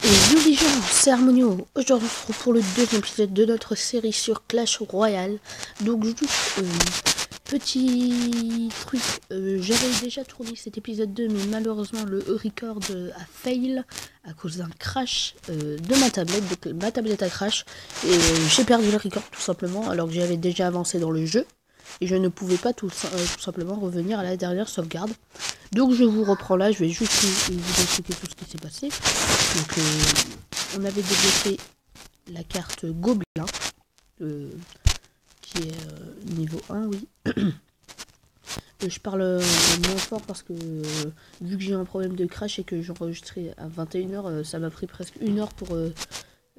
Et nous les gens, c'est Harmonio. Aujourd'hui on se retrouve pour le deuxième épisode de notre série sur Clash Royale. Donc juste petit truc, j'avais déjà tourné cet épisode 2 mais malheureusement le record a fail à cause d'un crash de ma tablette. Donc ma tablette a crash et j'ai perdu le record tout simplement alors que j'avais déjà avancé dans le jeu. Et je ne pouvais pas tout simplement revenir à la dernière sauvegarde. Donc je vous reprends là, je vais juste vous expliquer tout ce qui s'est passé. Donc on avait débloqué la carte Gobelin, qui est niveau 1, oui. Je parle moins fort parce que vu que j'ai un problème de crash et que j'enregistrais à 21h, ça m'a pris presque 1 heure pour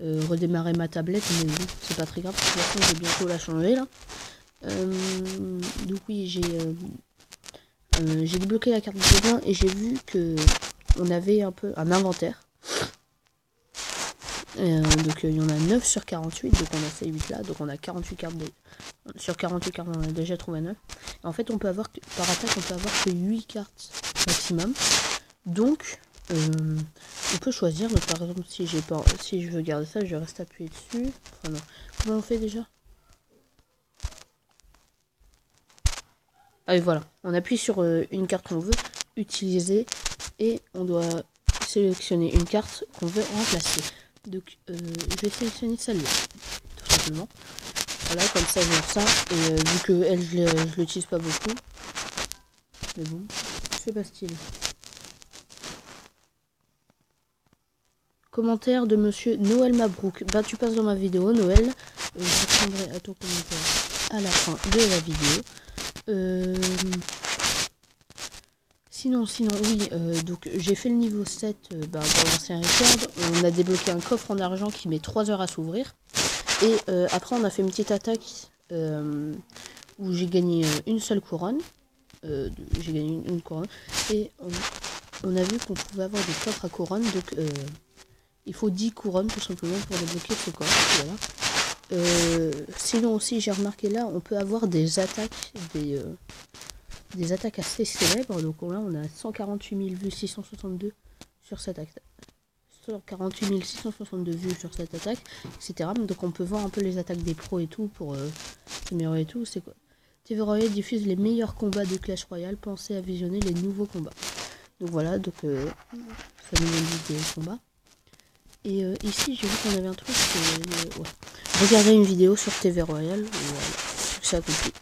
redémarrer ma tablette. Mais bon, c'est pas très grave, de toute façon je vais bientôt la changer là. Donc oui, j'ai débloqué la carte de Gobelin et j'ai vu que on avait un peu un inventaire. Donc il y en a 9 sur 48, donc on a ces 8 là, donc on a 48 cartes sur 48 cartes, on a déjà trouvé 9. Et en fait on peut avoir par attaque on peut avoir que 8 cartes maximum. Donc on peut choisir, donc par exemple si je veux garder ça, je reste appuyé dessus. Enfin non. Comment on fait déjà? Ah et voilà, on appuie sur une carte qu'on veut utiliser et on doit sélectionner une carte qu'on veut remplacer. Donc je vais sélectionner celle-là, tout simplement. Voilà, comme ça j'ai ça. Et vu que elle je l'utilise pas beaucoup. Mais bon, c'est pas stylé. Commentaire de monsieur Noël Mabrouk. Bah tu passes dans ma vidéo Noël. Je répondrai à ton commentaire à la fin de la vidéo. Sinon oui, donc j'ai fait le niveau 7 dans l'ancien record. On a débloqué un coffre en argent qui met 3 heures à s'ouvrir. Et après on a fait une petite attaque où j'ai gagné une seule couronne. J'ai gagné une couronne. Et on a vu qu'on pouvait avoir des coffres à couronne. Donc il faut 10 couronnes tout simplement pour débloquer ce coffre. Voilà. Sinon aussi j'ai remarqué là, on peut avoir des attaques, des attaques assez célèbres. Donc là on a 148 000 vues, 662 sur cette attaque. 48 662 vues sur cette attaque, etc. Donc on peut voir un peu les attaques des pros et tout pour s'améliorer et tout. C'est quoi? TV Royale diffuse les meilleurs combats de Clash Royale. Pensez à visionner les nouveaux combats. Donc voilà, donc ça nous donne des combats. Et ici j'ai vu qu'on avait un truc. Ouais. Regardez une vidéo sur TV Royale. Voilà, succès accompli.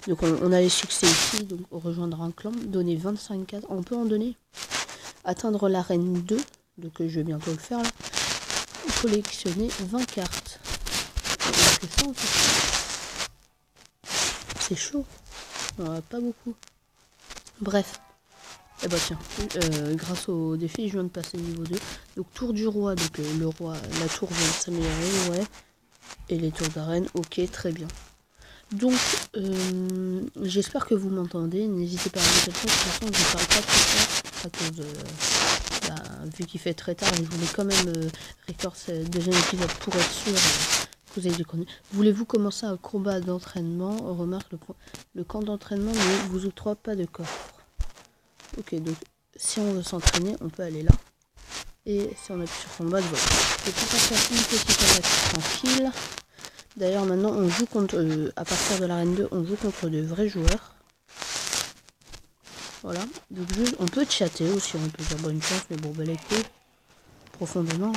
Donc on a les succès ici. Donc rejoindre un clan, donner 25 cartes. On peut en donner. Atteindre l'arène 2. Donc je vais bientôt le faire là. Collectionner 20 cartes. C'est chaud. Pas beaucoup. Bref. Et bah tiens, grâce au défi, je viens de passer niveau 2. Donc tour du roi, donc le roi, la tour vient de s'améliorer, ouais. Et les tours d'arène, ok, très bien. Donc, j'espère que vous m'entendez. N'hésitez pas à me dire ça. De toute façon, je ne parle pas très fort à cause vu qu'il fait très tard, je voulais quand même record ce deuxième épisode pour être sûr que vous avez du contenu. Voulez-vous commencer un combat d'entraînement? Remarque, le camp d'entraînement ne vous octroie pas de coffre. Ok, donc si on veut s'entraîner, on peut aller là. Et si on appuie sur son bas, voilà. Et pour faire une petite attaque tranquille. D'ailleurs, maintenant, on joue contre, à partir de l'arène 2, on joue contre de vrais joueurs. Voilà. Donc, juste, on peut chatter aussi, on peut dire bonne chance, mais bon, bel écho. Profondément.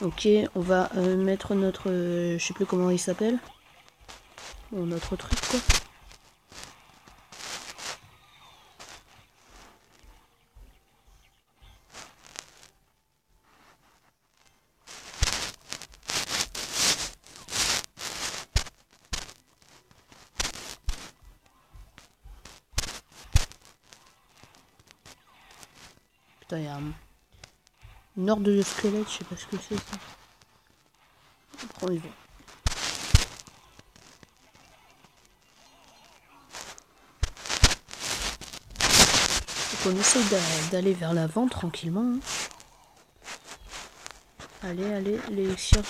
Ok, on va mettre notre, je sais plus comment il s'appelle. Bon, notre truc, quoi. Putain, il y a une horde de squelettes, je sais pas ce que c'est ça. Après, on y va. Donc on essaye d'aller vers l'avant tranquillement. Hein. Allez, l'élection.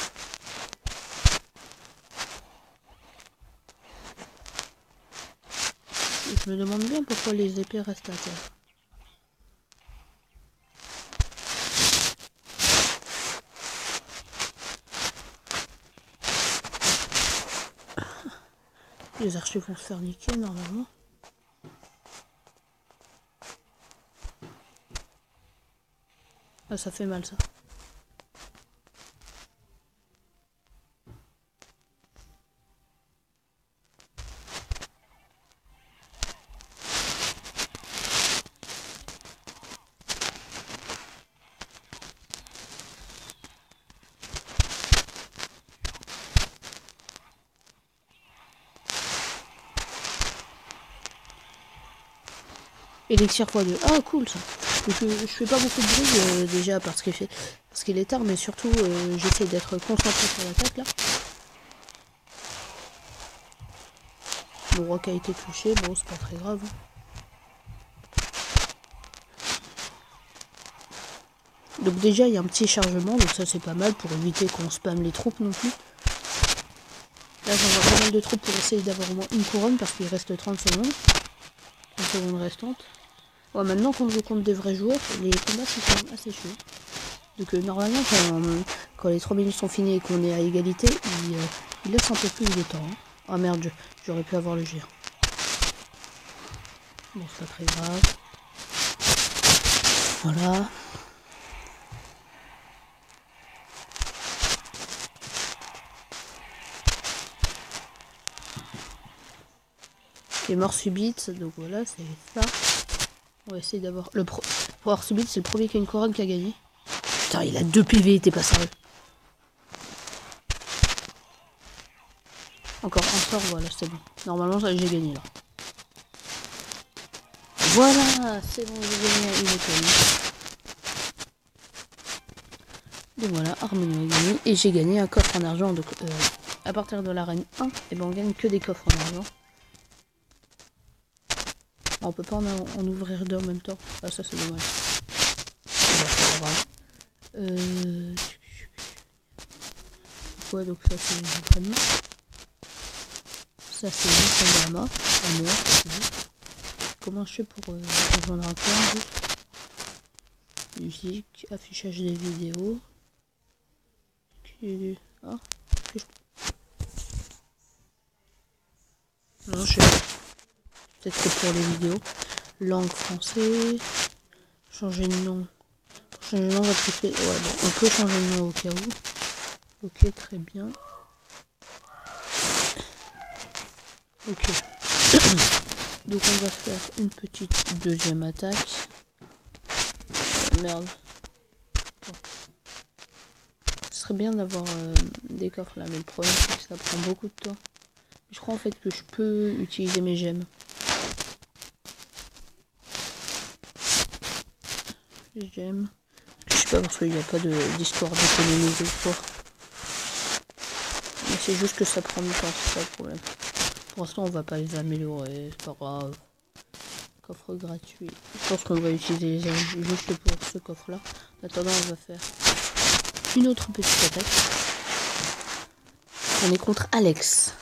Je me demande bien pourquoi les épées restent à terre. Les archers vont se faire niquer normalement. Ah, ça fait mal ça. Élixir x2. Ah cool ça. Donc, je fais pas beaucoup de bruit déjà parce qu'il est tard, mais surtout j'essaie d'être concentré sur l'attaque là. Mon roc a été touché, bon c'est pas très grave. Donc déjà il y a un petit chargement, donc ça c'est pas mal pour éviter qu'on spamme les troupes non plus. Là j'envoie pas mal de troupes pour essayer d'avoir au moins une couronne parce qu'il reste 30 secondes. 30 secondes restantes. Ouais, maintenant quand je compte des vrais joueurs, les combats sont quand même assez chauds. Donc normalement quand les 3 minutes sont finies et qu'on est à égalité, il laisse un peu plus de temps. Hein. Ah merde, j'aurais pu avoir le géant. Bon c'est pas très grave. Voilà. Et mort subite, donc voilà, c'est ça. On va essayer d'avoir le mort subite, c'est le premier qui a une couronne qui a gagné. Putain, il a 2 PV, t'es pas sérieux. Encore un sort, voilà, c'est bon. Normalement, j'ai gagné là. Voilà, c'est bon, j'ai gagné une étoile. Donc voilà, Harmonie a gagné. Et j'ai gagné un coffre en argent. Donc à partir de l'arène 1, et ben on gagne que des coffres en argent. On peut pas en ouvrir deux en même temps. Ah ça c'est dommage. Ouais donc ça c'est l'entraînement. Ça c'est l'entraînement. Comment je fais pour rejoindre un clan? Musique, affichage des vidéos. Ah, non je sais pas. Peut-être que pour les vidéos. Langue français. Changer de nom. Pour changer de nom, on va cliquer. Ouais, bon, on peut changer de nom au cas où. Ok, très bien. Ok. Donc on va faire une petite deuxième attaque. Merde. Bon. Ce serait bien d'avoir des coffres là, mais le problème c'est que ça prend beaucoup de temps. Je crois en fait que je peux utiliser mes gemmes. Les gemmes. Je sais pas parce qu'il n'y a pas d'histoire d'économiser ou quoi. Mais c'est juste que ça prend du temps, c'est ça le problème. Pour l'instant on va pas les améliorer, c'est pas grave. Coffre gratuit. Je pense qu'on va utiliser les gemmes juste pour ce coffre là. En attendant on va faire une autre petite attaque. On est contre Alex.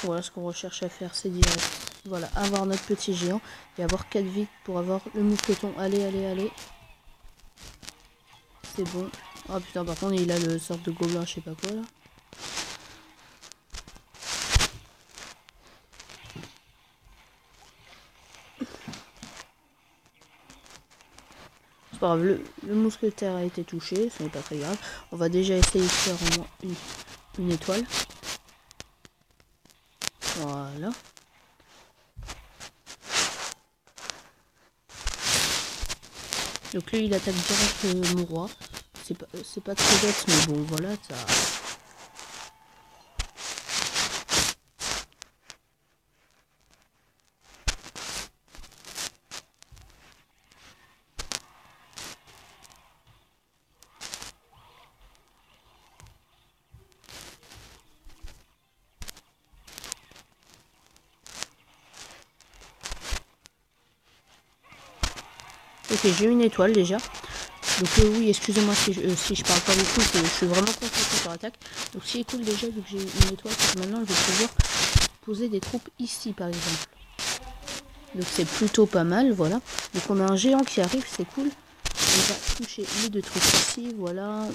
Voilà ce qu'on recherche à faire, c'est direct. Voilà, avoir notre petit géant et avoir 4 vies pour avoir le mousqueton. Allez, allez, allez. C'est bon. Oh putain, par contre, il a le sort de gobelin, je sais pas quoi là. C'est pas grave, le mousquetaire a été touché, ce n'est pas très grave. On va déjà essayer de faire au moins une étoile. Voilà. Donc lui il attaque direct mon roi. C'est pas très bête mais bon voilà ça. Ok, j'ai une étoile déjà. Donc oui, excusez-moi si je parle pas beaucoup, je suis vraiment concentré sur l'attaque. Donc ce qui est cool déjà, vu que j'ai une étoile, c'est que maintenant je vais pouvoir poser des troupes ici par exemple. Donc c'est plutôt pas mal, voilà. Donc on a un géant qui arrive, c'est cool. On va toucher les deux trucs ici, voilà.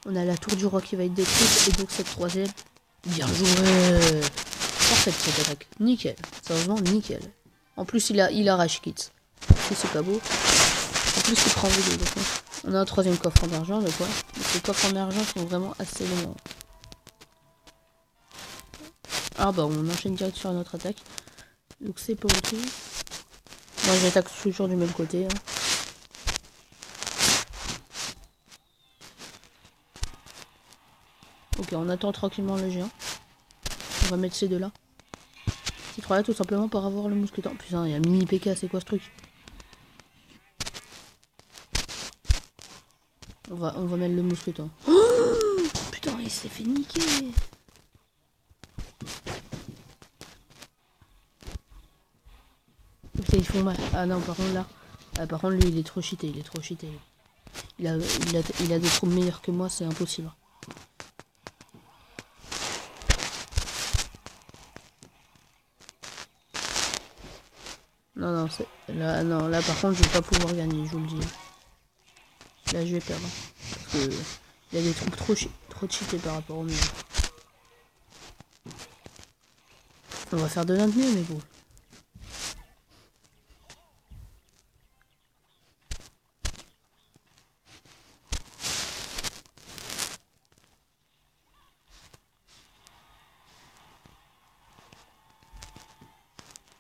On a la tour du roi qui va être détruite, et donc cette troisième. Bien joué. Parfaite cette attaque, nickel. Sérieusement, nickel. En plus il arrache Kits. C'est pas beau. En plus il prend vidéo, donc on a un troisième coffre en argent, donc voilà. Donc les coffres en argent sont vraiment assez longs. Ah bah on enchaîne direct sur notre attaque. Donc c'est pas ok. Moi j'attaque toujours du même côté. Hein. Ok, on attend tranquillement le géant. On va mettre ces deux là. Ces trois là tout simplement pour avoir le mousqueton. Putain, il y a mini PK, c'est quoi ce truc? On va mettre le mousqueton. Oh putain, il s'est fait niquer. Putain, ils font mal. Ah non, par contre là. Ah, par contre lui il est trop cheaté, il est trop cheaté. Il a des troupes meilleures que moi, c'est impossible. Non, non, là par contre je vais pas pouvoir gagner, je vous le dis. Là je vais perdre. Parce que il y a des troupes trop cheatées par rapport au mien. On va faire de notre mieux, mais bon.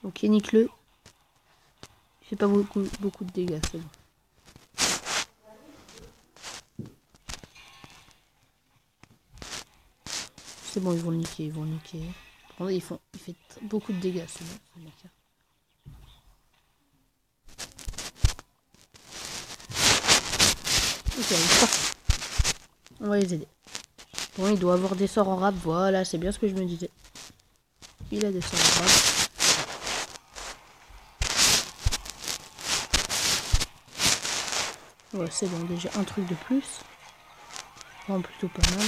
Ok, nique-le. Il fait pas beaucoup de dégâts, c'est bon. C'est bon, ils vont le niquer, ils vont le niquer. Il fait beaucoup de dégâts, c'est bon, ce mec. Ok, c'est parti. On va les aider. Bon, il doit avoir des sorts en rap, voilà, c'est bien ce que je me disais. Il a des sorts en rap. Ouais, c'est bon, déjà un truc de plus. Vraiment plutôt pas mal.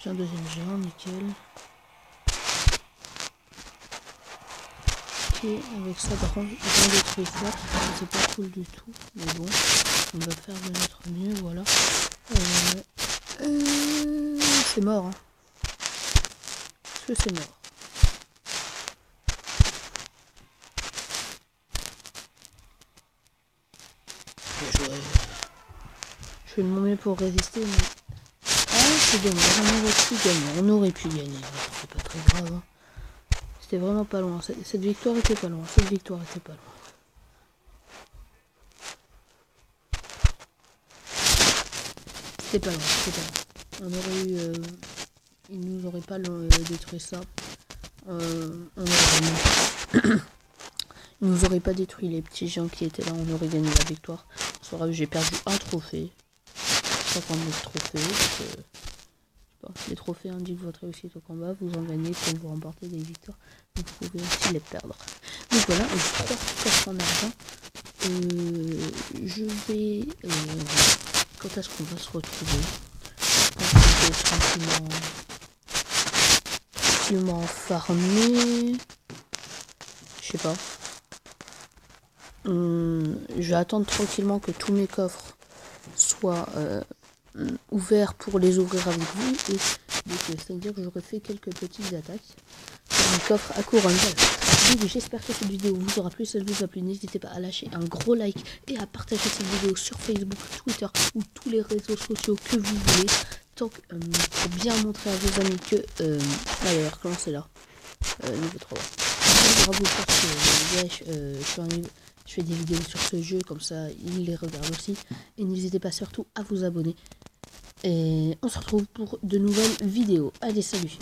J'ai un deuxième géant, nickel. Ok, avec ça par contre, je vais détruire ça. C'est pas cool du tout, mais bon, on va faire de notre mieux, voilà. C'est mort, hein. Est-ce que c'est mort? Je fais de mon mieux pour résister, mais... Ah, c'est dommage, on aurait pu gagner, c'est pas très grave. Hein. C'était vraiment pas loin, cette victoire était pas loin, C'était pas loin. On aurait eu... ils nous auraient pas détruit ça. Ils nous auraient pas détruit les petits gens qui étaient là, on aurait gagné la victoire. C'est vrai, j'ai perdu un trophée. 59 trophées. Les trophées indiquent votre réussite au combat, vous en gagnez quand vous remportez des victoires, vous pouvez aussi les perdre. Donc voilà, 3 coffres en argent. Je vais... quand est-ce qu'on va se retrouver? Tranquillement farmer. Je sais pas. Je vais attendre tranquillement que tous mes coffres soient ouverts pour les ouvrir avec vous. Et c'est-à-dire que j'aurais fait quelques petites attaques sur mes coffres à couronne. Donc j'espère que cette vidéo vous aura plu. Si elle vous a plu, n'hésitez pas à lâcher un gros like et à partager cette vidéo sur Facebook, Twitter ou tous les réseaux sociaux que vous voulez. Donc pour bien montrer à vos amis que... d'ailleurs, comment c'est là niveau 3. Bravo parce que je fais des vidéos sur ce jeu, comme ça ils les regardent aussi. Et n'hésitez pas surtout à vous abonner. Et on se retrouve pour de nouvelles vidéos. Allez, salut!